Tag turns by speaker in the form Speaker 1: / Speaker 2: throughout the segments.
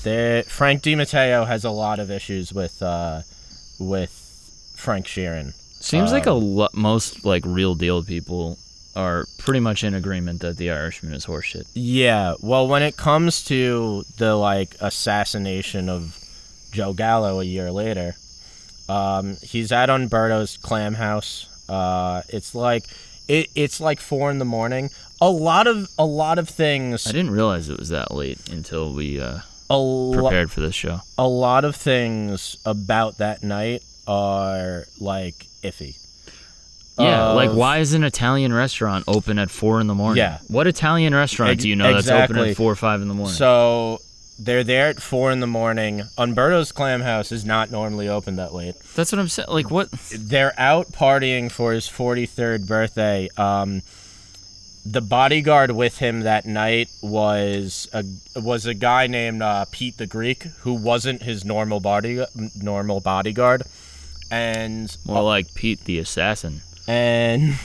Speaker 1: Yeah. Frank DiMatteo has a lot of issues with Frank Sheeran.
Speaker 2: Seems like most like real deal people are pretty much in agreement that The Irishman is horseshit.
Speaker 1: Yeah. Well, when it comes to the like assassination of Joe Gallo a year later, he's at Umberto's clam house. It's like 4 a.m. A lot of things.
Speaker 2: I didn't realize it was that late until we prepared for this show.
Speaker 1: A lot of things about that night are like iffy.
Speaker 2: Yeah, like why is an Italian restaurant open at 4 a.m?
Speaker 1: Yeah.
Speaker 2: What Italian restaurant do you know that's open at 4 or 5 a.m?
Speaker 1: So they're there at 4 a.m. Umberto's Clam House is not normally open that late.
Speaker 2: That's what I'm saying. Like what?
Speaker 1: They're out partying for his 43rd birthday. The bodyguard with him that night was a guy named Pete the Greek, who wasn't his normal bodyguard, and
Speaker 2: more like Pete the Assassin.
Speaker 1: And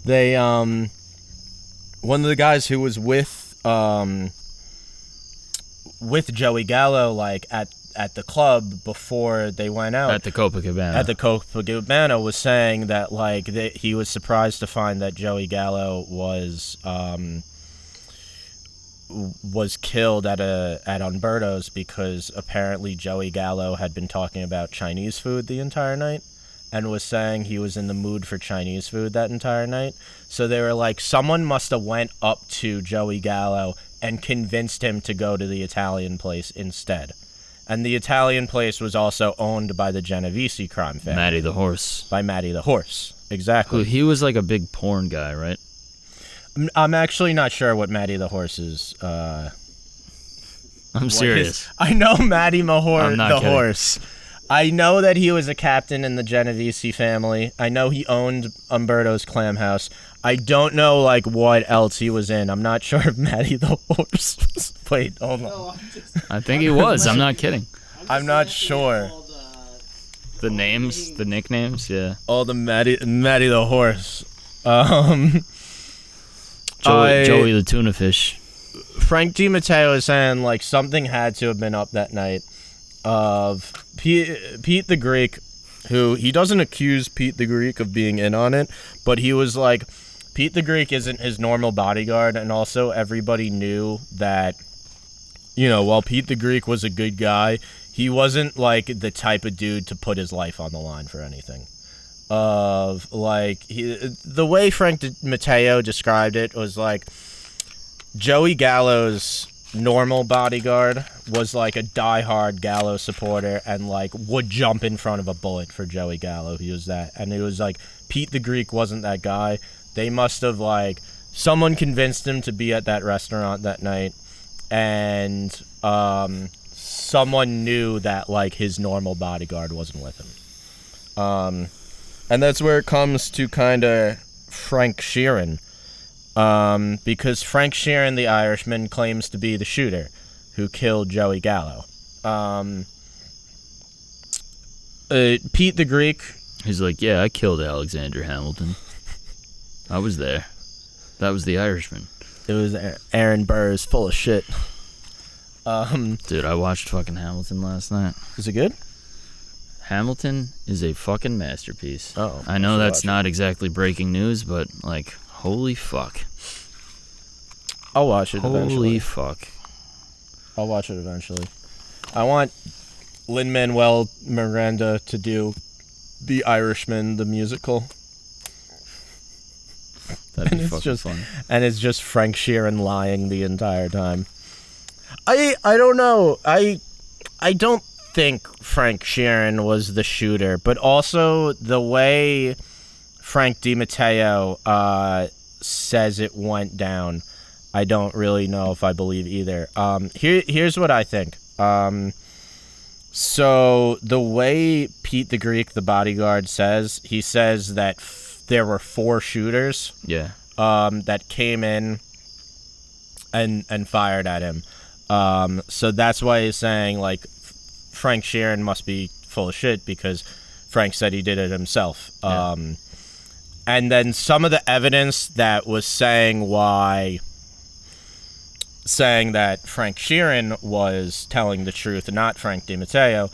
Speaker 1: they one of the guys who was with Joey Gallo like at the club before they went out
Speaker 2: at the
Speaker 1: Copacabana was saying that like he was surprised to find that Joey Gallo was killed at Umberto's because apparently Joey Gallo had been talking about Chinese food the entire night and was saying he was in the mood for Chinese food that entire night. So they were like, someone must have went up to Joey Gallo and convinced him to go to the Italian place instead. And the Italian place was also owned by the Genovese crime family.
Speaker 2: Matty the Horse.
Speaker 1: By Matty the Horse, exactly.
Speaker 2: He was like a big porn guy, right?
Speaker 1: I'm actually not sure what Matty the Horse is.
Speaker 2: I'm serious.
Speaker 1: I know Matty the
Speaker 2: kidding.
Speaker 1: Horse. I know that he was a captain in the Genovese family. I know he owned Umberto's Clam House. I don't know like what else he was in. I'm not sure if Matty the Horse was. Wait, hold on.
Speaker 2: I think he was. I'm not kidding.
Speaker 1: I'm not sure.
Speaker 2: The names, the nicknames, yeah.
Speaker 1: Oh, the Matty the Horse.
Speaker 2: Joey the Tuna Fish.
Speaker 1: Frank DiMatteo is saying like something had to have been up that night of Pete the Greek, who he doesn't accuse Pete the Greek of being in on it, but he was like, Pete the Greek isn't his normal bodyguard, and also everybody knew that, you know, while Pete the Greek was a good guy, he wasn't like the type of dude to put his life on the line for anything. The way Frank DiMatteo described it was like Joey Gallo's normal bodyguard was like a diehard Gallo supporter and like would jump in front of a bullet for Joey Gallo. He was that, and it was like Pete the Greek wasn't that guy. They must have like someone convinced him to be at that restaurant that night, and someone knew that like his normal bodyguard wasn't with him. And that's where it comes to kind of Frank Sheeran. Because Frank Sheeran, the Irishman, claims to be the shooter who killed Joey Gallo. Pete the Greek.
Speaker 2: He's like, yeah, I killed Alexander Hamilton. I was there. That was the Irishman.
Speaker 1: It was Aaron Burr's full of shit.
Speaker 2: Dude, I watched fucking Hamilton last night.
Speaker 1: Is it good?
Speaker 2: Hamilton is a fucking masterpiece.
Speaker 1: Oh,
Speaker 2: I know that's not exactly breaking news, but like, holy fuck.
Speaker 1: I'll watch it eventually.
Speaker 2: Holy fuck.
Speaker 1: I'll watch it eventually. I want Lin-Manuel Miranda to do The Irishman, the musical.
Speaker 2: That'd be fucking fun.
Speaker 1: And it's just Frank Sheeran lying the entire time. I don't know. I don't think Frank Sheeran was the shooter, but also the way Frank DiMatteo says it went down, I don't really know if I believe either. Here's what I think. So the way Pete the Greek, the bodyguard, says, he says that there were 4 shooters.
Speaker 2: Yeah.
Speaker 1: That came in and fired at him. So that's why he's saying like Frank Sheeran must be full of shit because Frank said he did it himself.
Speaker 2: Yeah.
Speaker 1: And then some of the evidence that was saying why saying that Frank Sheeran was telling the truth, not Frank DiMatteo,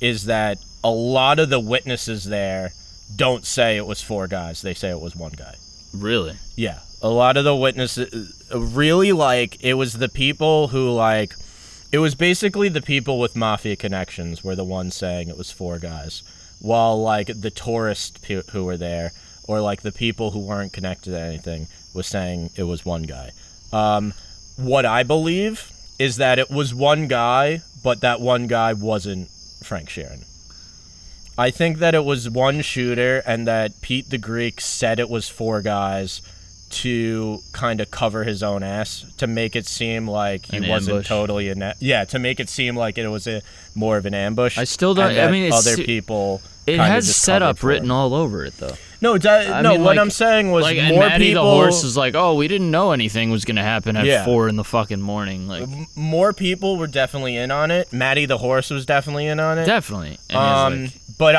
Speaker 1: is that a lot of the witnesses there don't say it was 4 guys. They say it was 1 guy.
Speaker 2: Really?
Speaker 1: Yeah. A lot of the witnesses really, like, it was the people who, like, it was basically the people with mafia connections were the ones saying it was 4 guys, while, like, the tourists who were there, or, like, the people who weren't connected to anything was saying it was 1 guy. What I believe is that it was 1 guy, but that 1 guy wasn't Frank Sheeran. I think that it was 1 shooter, and that Pete the Greek said it was 4 guys to kind of cover his own ass, to make it seem like he wasn't totally to make it seem like it was more of an ambush.
Speaker 2: I still don't. I mean, it's,
Speaker 1: other people.
Speaker 2: It has setup written all over it, though.
Speaker 1: No, what I'm saying was
Speaker 2: like,
Speaker 1: more
Speaker 2: and Matty
Speaker 1: people.
Speaker 2: The horse is like, oh, we didn't know anything was gonna happen at 4 in the fucking morning. Like,
Speaker 1: more people were definitely in on it. Matty the horse was definitely in on it.
Speaker 2: Definitely. And
Speaker 1: but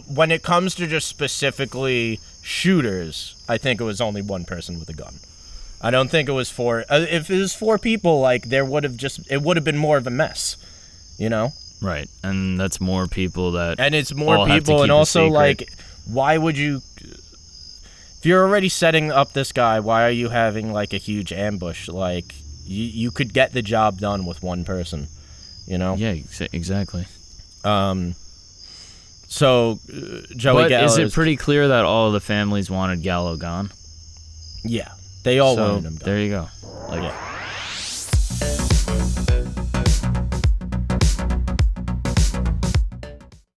Speaker 1: when it comes to just specifically shooters, I think it was only 1 person with a gun. I don't think it was 4. If it was 4 people, like, it would have been more of a mess, you know?
Speaker 2: Right, and that's more people that.
Speaker 1: And it's more people, and also, like, why would you? If you're already setting up this guy, why are you having, like, a huge ambush? Like, you could get the job done with 1 person, you know?
Speaker 2: Yeah, exactly.
Speaker 1: So, Joey Gallo.
Speaker 2: Is it pretty clear that all the families wanted Gallo gone?
Speaker 1: Yeah, they all wanted him gone.
Speaker 2: There you go. Like,
Speaker 1: yeah.